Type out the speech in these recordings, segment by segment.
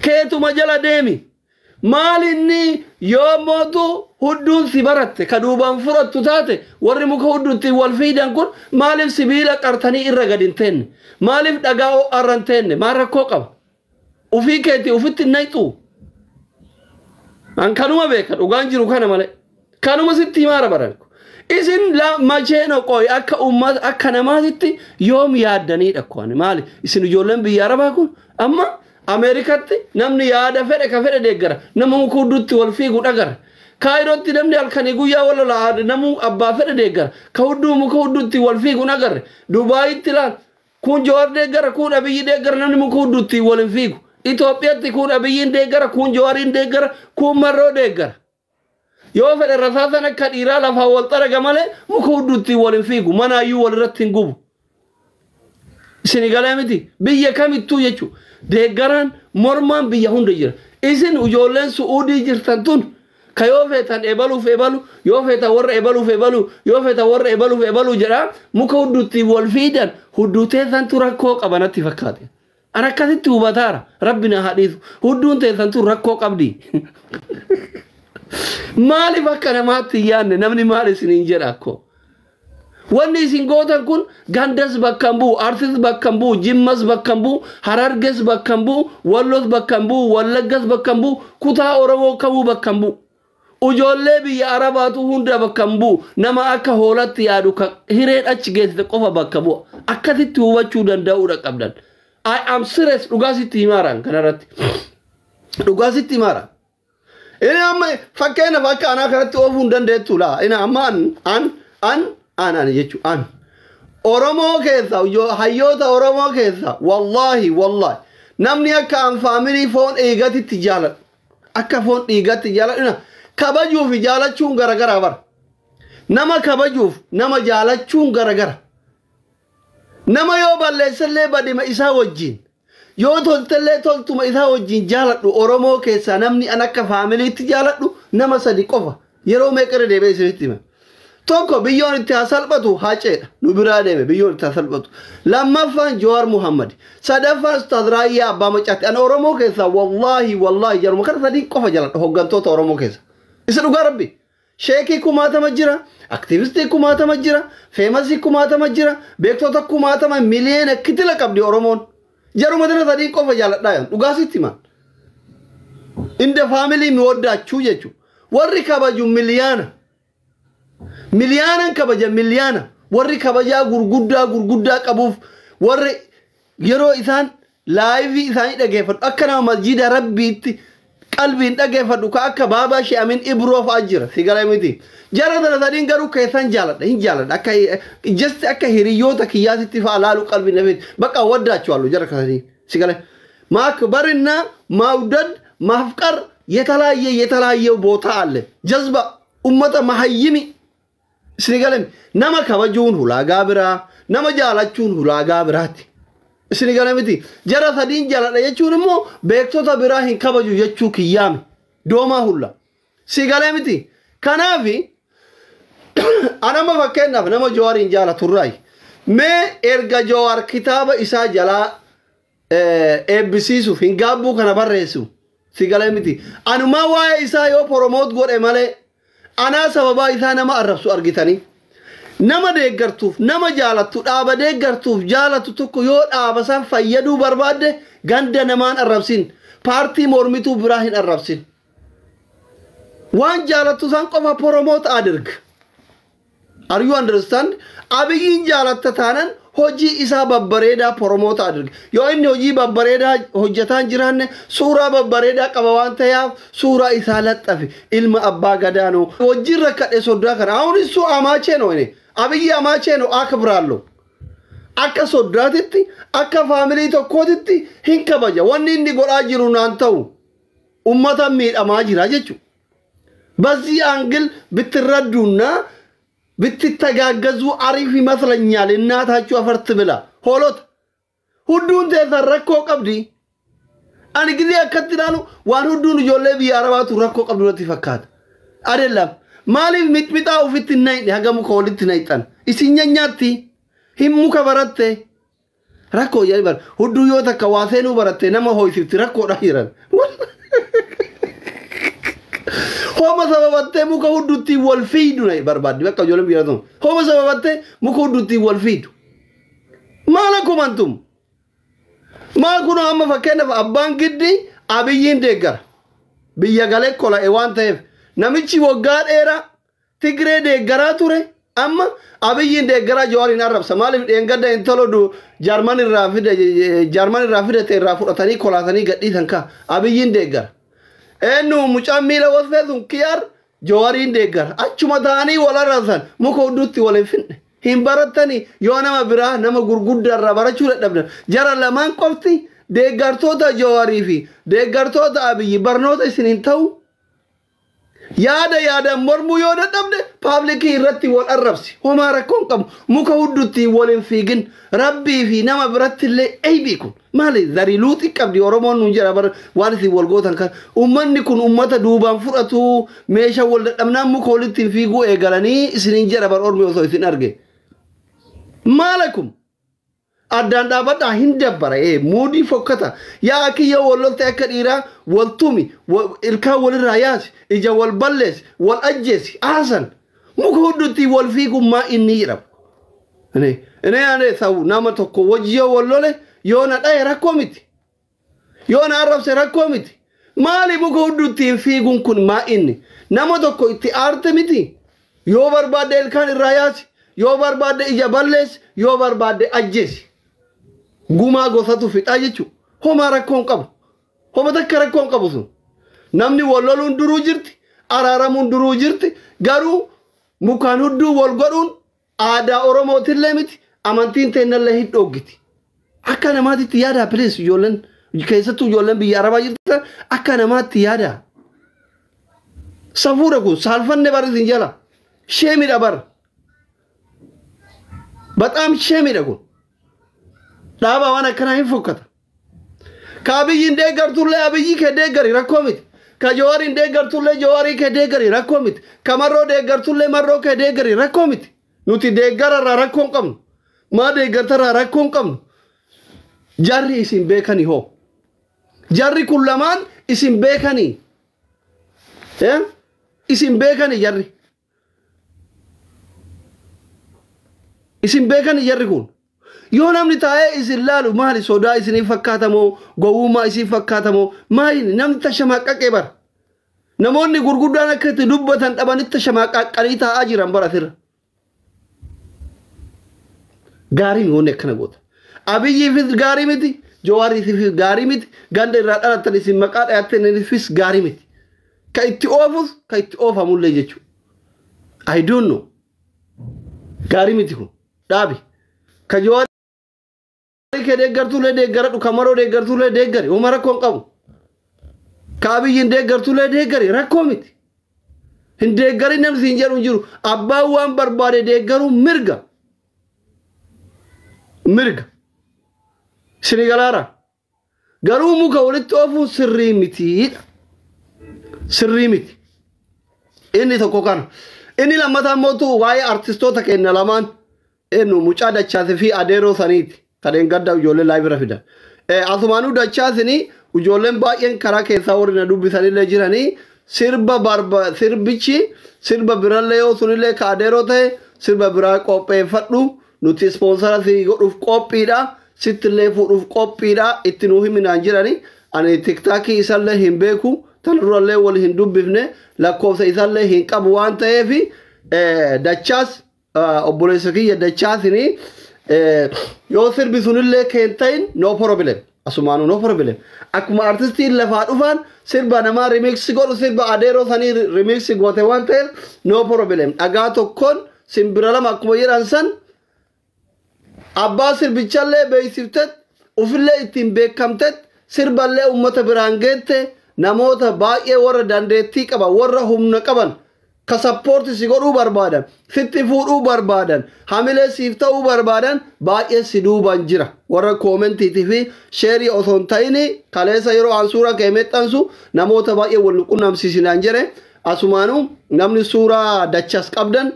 keetu majala deemi maalinni yoo mootu hudduun si baratte kaduubaan fudhattu taate warri muka hudduutti wal fiidan kun maaliif sibiila qartanii irra gad hin teenne maaliif dhagaa arran teenne maal rakkoo qaba ufii keetii ufitti nayxu an kanuma beeka dhugaan jiru kana malee kanuma sitti himaara baranku isin la macheeno qoy akka ummat akka namaatitti yoom yaaddanii dhakkoon maali isin ijoolleen biyya arabaa kun amma Amerikatti namni yaada fedhe ka fedhe deeggara nama muka hudduutti wal fiigu dhagara Kairotti namni halkanii guyyaa wala laade namu abbaa fedhe deeggara ka hudduu muka hudduutti wal fiigu nagarre Dubaayitti laan kun Jowaar deeggara kun Abiyyi deeggara namni muka hudduutti wal hin fiigu Itoophiyaatti kun Abiyyiin deeggara kun Jowaariin deeggara kun Marroo deeggara yoo fedhe rasaasan akka dhiiraa lafaa wal xaraga malee muka hudduutti wal hin fiigu manaayyuu wal irratti hin gubu isin galee miti biyya kamittuu jechuu deeggaran mormaan biyya hunda jira isin ijoolleen Suudii jirtan tun kayoo feetan ebaluuf ebalu yoo feetan warra ebaluuf ebalu yoo feetan warra ebaluuf ebalu jedha muka hudduutti wal fiidan hudduutee santu rakkoo qabanatti fakkaate ana akkasitti hubataara rabbina hadhiisu hudduun teessan tun rakkoo qabdi maaliif akka namaatti yaanne namni maal isiniin jedha akkoo wanni isin gootan kun gandas bakkambu artis bakkambu jimmas bakkambu hararges bakkambu wallos bakkambu wallaggas bakkambu kutaa oromoo kamuu bakkambu ujoollee biyya arabaatu hunda bakkambu nama akka hoolatti yaadu ka hireen achi geessite qofa bakkabu akkasitti hubachuu danda'uudha qabdan I am serious dhugaasitti himaaraan kanarratti dhugaasitti himaaraan ina amma fakkeenya fakka anaa kanatti oofuun dandeettu laa ina amma an jechu an oromoo keessa hayyoota oromoo keessa wallahi namni akka an family foon eegatitti jaaladhu akka foon dhiigatti jaaladhu kabajuuf jaalachuun garagara bar nama kabajuuf nama jaalachuun garagara nama yoo balleessallee badima isaa wajjin yoo toltellee toltuma isaa wajjin jaaladhu oromoo keessa namni an akka familiitti jaaladhu nama sadi qofa yeroo meeqara deebee isinitti hima tokko biyyoon itti hasalphatu haaceedha nu biraa deeme biyyoon itti hasalphatu lammaffaan Jawaar Muhammad sadaffaan Ustaaz Raayyaa Abbaa Macaatti an oromoo keessa wallahi jaruma kana sadii qofa jaaladha hoggantoota oromoo keessa isa dhugaa rabbi sheekii kumaatama jira aktivistii kumaatama jira feemasii kumaatama jira beektota kumaatama miliyoona kitila qabdi oromoon jaruma dana sadii qofa jaaladha yan dhugaasitti man inda family mi waddaachuu jechu warri kabaju miliyaanan kabaja miliyaana warri kabajaa gurguddaa qabuuf warri yeroo isaan live isaanii dhageeffatu akka nama masjida rabbiitti qalbiin dhageeffatu ka akka baabaa Sheemin Ibroof ajira sigala miti jara dana sadiin garuu keessan jaaladha akka just akka hiriyoota kiyyaasitti faalaalu qalbiin nafeet bakka waddaachuu allu jara kasanii sigala ማክበርና ማውደድ ማፍቀር የተለያየ ቦታ አለ ጀዝባ ኡመተ ማህይሚ ስኒገለም ነማ ከበጁን ሁላጋ ብራ ነማ ጃላቹን ሁላጋ ብራት ስኒገለምቲ ጀራ ሰዲን ጃላዳ የቹንሞ ቤክቶታ ብራሂን ከበጁ የቹ ክያም ዶማ ሁላ ሲገለምቲ ከናፊ አናማ ፈከና ነማ ጀዋሪን ጃላ ቱራይ ሜ ኤርጋ ጀዋር ኪታበ ኢሳ ጃላ ኤቢሲሱ ፊንጋቡ ከና በረሱ ሲገለምቲ አኑማ ዋይ ኢሳ ዮ ፕሮሞት ጎደ ማለ አና ሰበባ ኢሳ ነማ አረፍሱ አርጊታኒ ነማ ደገርቱፍ ነማ ጃላቱ ዳበ ደገርቱፍ ጃላቱ ተኮ ዮ ዳበሳን ፈየዱ በርባደ ገንደ ነማን አረፍሲን ፓርቲ ሞርሚቱ ብራሂን አረፍሲን ዋን ጃላቱ ሳን ቆፋ ፕሮሞት አድርግ Are you understand? Abiyin jalatta tanan hoji isa babbareda promote adirg. Yo inni hoji babbareda hojjatan jiranne sura babbareda qabawan tayaf sura isa lattafi ilma abba gadano hoji rakkade sodda kana awun isu amache no ene abiyi amache no akbrallo akka soddatitti akka family tokkotitti hinkabaja wanni indi goda jiru nan taw ummata miidhama jira jechu bazi angil bitraduna بتتجاجزوا عارفي مثلا يعني الناس هتشوف فرت بلا هولوت هدون تذركوا قبدي أنا كذي أكترانو وان هدون جولة بياربات وركوا قبل وتفكات أريلا مالي متأو في التنين هجا مكولي التنين إسيني نياتي هم مكبرته Rakko yaani bar hudduu yoo takka waaseenuu baratte nama ho'isifti rakkoodha jiran. Homa sababattee muka hudduutti wal fiidu na barbaaddi bakka ijoolleen biyya tokko. Homa sababattee muka hudduutti wal fiidu. Maala kumantum? Maa kun amma fakkeenyaaf abbaan giddi Abiyyiin deeggara. Biyya galee kola'e waan ta'eef namichi waggaa dheeraa Tigree deeggaraa ture amma Abiyyiin deeggaraa Jawaariin arrabsa. Maaliif dheengadda intalo Jarman irraa fidate irraa fudhatanii kolaatanii gadhiisan ka Abiyyiin deeggara. Eenyu mucaan miila wasfee sun Kiyaar Jawaariin deeggara. Achuma ta'anii wal arrabsan muka hudduutti wal hin finne. Hin barattanii yoo nama biraa nama gurguddaa irraa barachuu dadhabdan. Jara lamaan qofti deeggartoota Jawaarii fi deeggartoota Abiyyi barnoota isin hin ta'u. Yaada mormuu yoo dadhabde paablikii irratti wal arrabsi. Homaa rakkoon qabu muka hudduutti wal hin fiigin rabbii fi nama biratti illee eebii kun. Maali zarii luuxii qabdi Oromoon nuun jedha bara waan isin wal gootan kan ummanni kun ummata duubaan fudhatu meeshaa wal dadhabnaan muka walitti hin fiiguu eegalanii isiniin jedha bara Oromoo osoo isin arge. Maalakum addaan dhaabadhaa hin dabbara muudii fokkata yaa kiyya walolte akka dhiiraa waltumi ilkaan walirraa yaasi ija wal balleessi wal ajjeesi aasan muka hudduutti wal fiigummaa inni jedhama. Ine ta'u nama tokko wajji yoo wallole yoo na dhaye rakkoo miti yoo na arrabse rakkoo miti maali muka hudduutti hin fiiguun kun maa inni nama tokko itti aarte miti yoo barbaadde ilkaan irraa yaasi yoo barbaadde ija balleessi yoo barbaadde ajjeesi. Gumaa gosatu fixaa jechuudha. Homa rakkoon qabu. Homa takka rakkoon qabu sun. Namni wal loluun duruu jirti. Araaramuun duruu jirti. Garuu mukaan hudduu wal godhuun aadaa Oromootillee miti. Amantiin teennallee hin dhoggiti. Akka namaatitti yaadaa please ijoolleen keessattuu ijoolleen biyya Arabaa jirtan akka namaatti yaadaa. Safuudha kun saalfanne barrisin jala. Sheemidha bara. Baxaam sheemidha kun. Dhaaba waan akkanaa hin fokkata. Ka Abiyyiin deeggartullee Abiyyi kee deeggari rakkoo miti. Ka Jawaariin deeggartullee Jawaarii kee deeggari rakkoo miti. Ka Marroo deeggartullee Marroo kee deeggari rakkoo miti. Nuti deeggararraa rakkoo hin qabnu. Maa deeggartarraa rakkoo hin qabnu. Jarri isin beekanii hoo. Jarri kun lamaan isin beekanii. Isin beekanii jarri. Isin beekanii jarri kun. Yoo namni taa'ee isin laalu maali sodaa isinii fakkaatamoo gowwummaa isin fakkaatamoo maali namni tashamaqqaqee bara. Namoonni gurguddaan akka itti dubbatan dhabanitti tashamaqqaqanii taa'aa jiran baratirra. Gaarii mi'oonni akkana goota. Abiyyiifis gaarii miti Jawaariifis gaarii miti ganda irraa dhalatan isin maqaa dhayaattaniifis gaarii miti. Ka itti oofus ka itti oofamullee jechuudha. I don't know. Gaarii miti kun dhaabi. Ka Jawaari ke deeggartullee deeggaradhu ka Maroo deeggartullee deeggari homa rakkoon qabu. Ka Abiyyiin deeggartullee deeggari rakkoo miti. Hin deeggarin namni siin jedhu hin jiru. Abbaan waan barbaade deeggaruu mirga. Mirga. Sinigalaara. Garuu muka walitti oofuun sirrii mitiidha. Sirrii miti. Inni tokko kana. Inni lammataan mootuu waa'ee artistoota keenya lamaan eenyu mucaa Dachaasii fi Adeeroo saniiti. Kadeen gadda ijoollee laayibira fidan. Asumaanuu Dachaasini ijoolleen baay'een karaa keessaa warri na dubbisanillee jiranii sirbichi sirba birallee yoo sunillee ka Adeeroo ta'e sirba biraa qopheeffadhu nuti ispoonsara si godhuuf qophiidha sittillee fuudhuuf qophiidha itti nuu himinaan jiranii ani tiktaakii isallee hin beeku tan durallee wal hin dubbifne lakkoofsa isallee hin qabu waan ta'eef Dachaas obboleessa kiyya Dachaasini yoo sirbi sunillee keentain no problem asumaanu no problem akkuma artistiin lafaa dhufan sirba namaa remix godhu sirba Adeeroo sanii remix goote waan ta'eef no problem dhagaa tokkoon simbira lama akkuma jedhan san abbaa sirbichallee beeksiftet ufillee ittiin beekamtet sirballee ummata biraan geette namoota baay'ee warra dandeettii qaban warra humna qaban ka sappoorti si godhuu barbaadan sitti fuudhuu barbaadan hamilee siif ta'uu barbaadan baay'ee si duuban jira warra koomentiitii fi sheerii osoo hin ta'in kaleessa yeroo an suuraa kee maxxansu namoota baay'ee wal qunnamsiisinaan jire asumaanuu namni suuraa Dachaas qabdan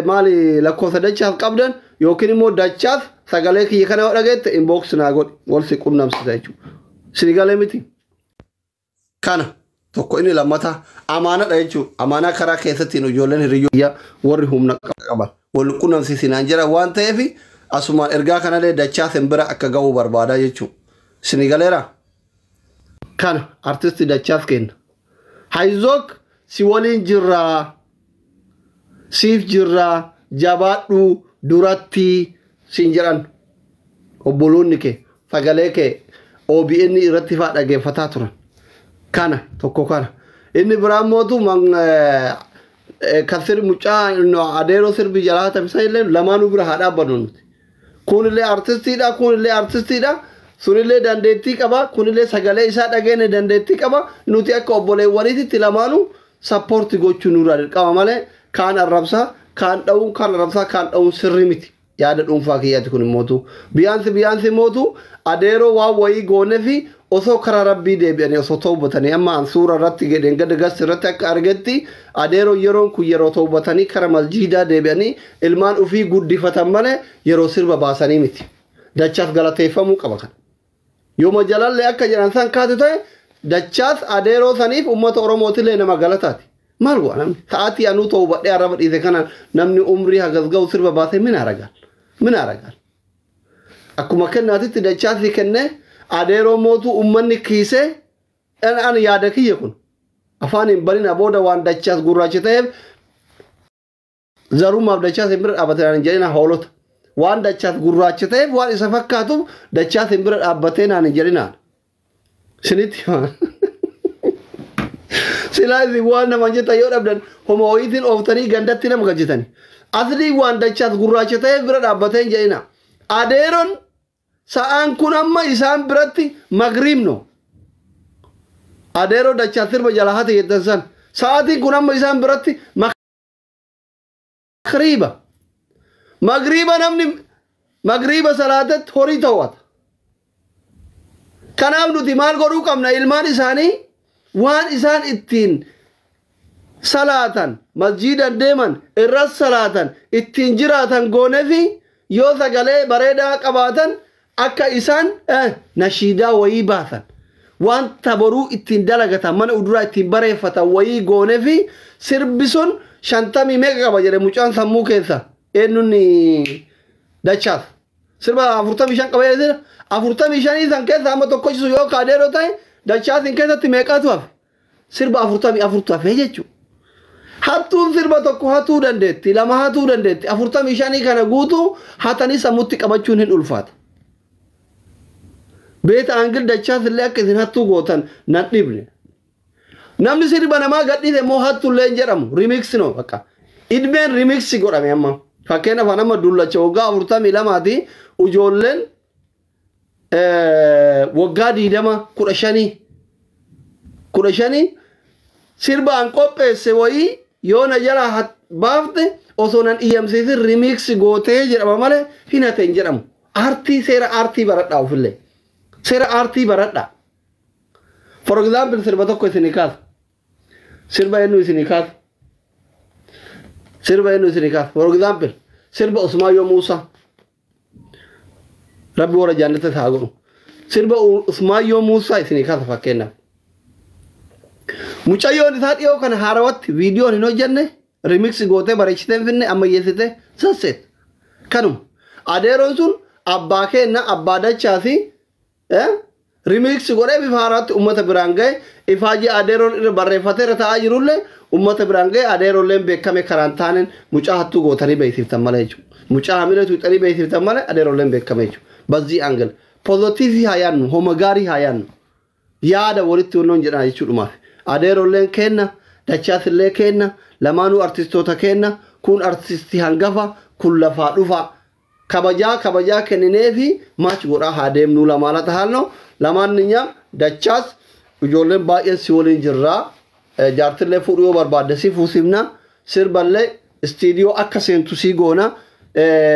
maali lakkoofsa Dachaas qabdan yookiin immoo Dachaas sagalee kiyya kana dhagayetti inbox naa godhi wal si qunnamsita jechuudha. Sinigalee miti. Kana tokko inni lammata amaanaadha jechuudha. Amaanaa karaa keessatti ijoolleen hiriyyoo warri humna qaban wal qunnamsiisinaan jira waan ta'eef asumaan ergaa kanallee dachaa simbira akka ga'uu barbaada jechuudha. Sinigaleera. Kana artisti dachaaf kenna. Hayzook si waliin jirraa. Siif jirraa jabaadhu duratti siin jedhan obboloonni kee sagalee kee OBN irratti faa dhageeffataa turan. Kana tokko kana inni biraan mootu kasir mucaa adeeroo sirbi jalaa tamsa illee lamaanuu bira haa dhaabbannu nuti. Kunillee artistiidha sunillee dandeettii qaba kunillee sagalee isaa dhageenne dandeettii qaba nuti akka obboleewwaniitti lamaanuu sappoorti gochuu nurraa dirqama malee kaan arrabsaa kaan dha'uun kaan arrabsaa kaan dha'uun sirri miti. Yaada dhuunfaa kiyyaatti kun mootu biyaansi mootu adeeroo waan wayii goonee fi osoo karaa rabbii deebi'anii osoo tawbatanii amma an suura irratti gedeen gada gas irratti akka argetti adeeroo yeroon kun yeroo tawbatanii karaa masjiidaa deebi'anii ilmaan ufii guddifatan malee yeroo sirba baasanii miti. Dachaaf galateeffamuu qaba kan. Yooma jalallee akka jedhan san kaatu ta'e dachaas adeeroo saniif uummata Oromootillee nama galataati. Maal go'a namni sa'aatii anuu tawbadhee arraba dhiise kana namni umrii hagasga'u sirba baasee min aragaan. Akkuma kennaatitti dachaasii kennee adeeroo mootu ummanni kiisee an yaada kiyya kun afaan hin balina booda waan dachaas gurraacha ta'eef zarumaaf dachaas hin bira dhaabbatee jedhina hoolota waan dachaas gurraacha ta'eef waan isa fakkaatuuf dachaas hin bira dhaabbatee naan jedhinaan sinitti silaa isin waan nama jetta yoo dhabdan homa ho'iitiin ooftanii gandatti nama gajjitani asli waan dachaas gurraacha ta'eef bira dhaabbatee jedhina adeeroon sa'aan kun amma isaan biratti magriibno adeeroo dachaa sirba jala hate jettan san sa'aatiin kun amma isaan biratti magriiba namni magriiba salaatetti horii ta'uwata kanaaf nuti maal godhuu qabna ilmaan isaanii waan isaan ittiin salaatan masjiidan deeman irras salaatan ittiin jiraatan gooneefi yoo sagalee bareedaa qabaatan akka isaan nashiidaa wayii baasan waan taboruu ittiin dalagatan mana uduraa ittiin bareeffatan wayii gooneefi sirbi sun 50 meeqa qaba jedhe mucaan sammuu keessa eenyunni dachaaf sirba 45 qaba jedhe 45 san keessa amma tokkochisu yoo kaadeeroo ta'e dachaasin keessatti meeqatu hafe sirba 44 hafe jechuudha. Hattuun sirba tokko hatuu dandeetti lama hatuu dandeetti 45 kana guutuu hatanii sammuutti qabachuun hin ulfaata. Beeta angil dachaas illee akka isin hattuu gootan nan dhibne. Namni sirba namaa gadhiise immoo hattullee hin jedhamu remix no bakka. Idmeen remix godhame amma. Fakkeenyaaf nama dullacha waggaa 42ti ijoolleen waggaa 15 sirba an qopheesse wayii yoo na jala baafte osoo nan iyamsiisin remix gootee jedhama malee hin hateen jedhamu. Aartii seera aartii baradhaa ofillee. Seera aartii baradhaa. For example sirba tokko isinii kaasa. Sirba eenyu isinii kaasa. For example sirba Usmaayoo Muusaa. Rabbi warra jaallata isaa godhu. Sirba Usmaayoo Muusaa isinii kaasa fakkeenyaaf. Mucayyoon isaa dhiyoo kana haarawatti viidiyoon hin hojjenne remix gootee bareechitee finne ammayyeessitee sasseet. Kanuma adeeroon sun abbaa kenna abbaa dachaasi remix godhee bifa haaraatti uummata biraan ga'e ifaajii adeeroon irra barreeffatee irra taa'aa jirullee uummata biraan ga'e adeeroolleen beekame karaan taaneen mucaa hattuu gootanii beeksiftan malee jechuudha. Mucaa hamilee tuuxanii beeksiftan malee adeeroolleen beekame jechuudha. Bazzii angil pozitiivii haa yaadnu homa gaarii haa yaadnu yaada walitti hundoon jedhan jechuudhumaaf. Adeeroolleen kenna dachaasillee kenna lamaanuu artistoota kenna kun artistii hangafa kun lafaa dhufa kabajaa kennineefi maach godhaa haa deemnuu lamaana tahalno lamaan ninya dachaas ijoolleen baay'een si waliin jirraa jaartillee fuudhuu yoo barbaadde si fuusifna sirballee istiidiyoo akka seentu si goona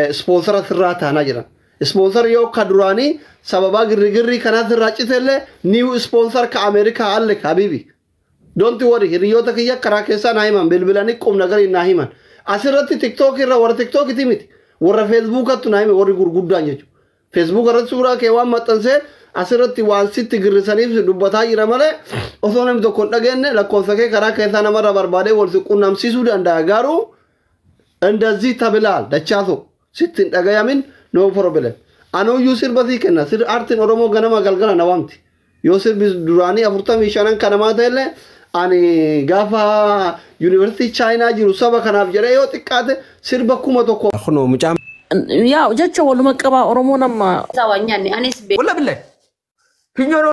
ispoonsara sirraa taanaa jiran. Sponsor yoo ka duraanii sababa girgirrii kanaa sirraa citellee niiw ispoonsar ka Ameerikaa alle habibi. Don't worry, hiriyoota kiyya karaa keessaa naa himan bilbilanii qubna garii naa himan. Asirratti TikTok irra warra TikTok timiti. warra Facebookatti naayime warri gurguddaan jechuudha. Facebook irratti suuraa kee waan maxxansee asirratti waan sitti girrisaniif dubbataa jira malee osoo namni tokko hin dhageenye lakkoofsa kee karaa keessaa namarra barbaadee wal si quunnamsiisuu danda'a garuu እንደዚህ ተብላል ደቻቶ ሲትን ደጋያምን ኖ ፕሮብሌም አኖ ዩሲር በዚህ ከና ሲር አርትን ኦሮሞ ገነማ ገልገላ ነዋምቲ ዩሲር ዱራኒ አፍርታም ይሻናን ከነማ ተለ አኒ ጋፋ ዩኒቨርሲቲ ቻይና ጅሩ ሰባ ከናፍ ጀረ ዮ ጥቃት ሲር በኩመ ተኮ አخኖ ሙጫም ያው ጀቾ ወሉ መቀባ ኦሮሞናማ ታዋኛኒ አኔስ ወላ ብለ ፊኞሮ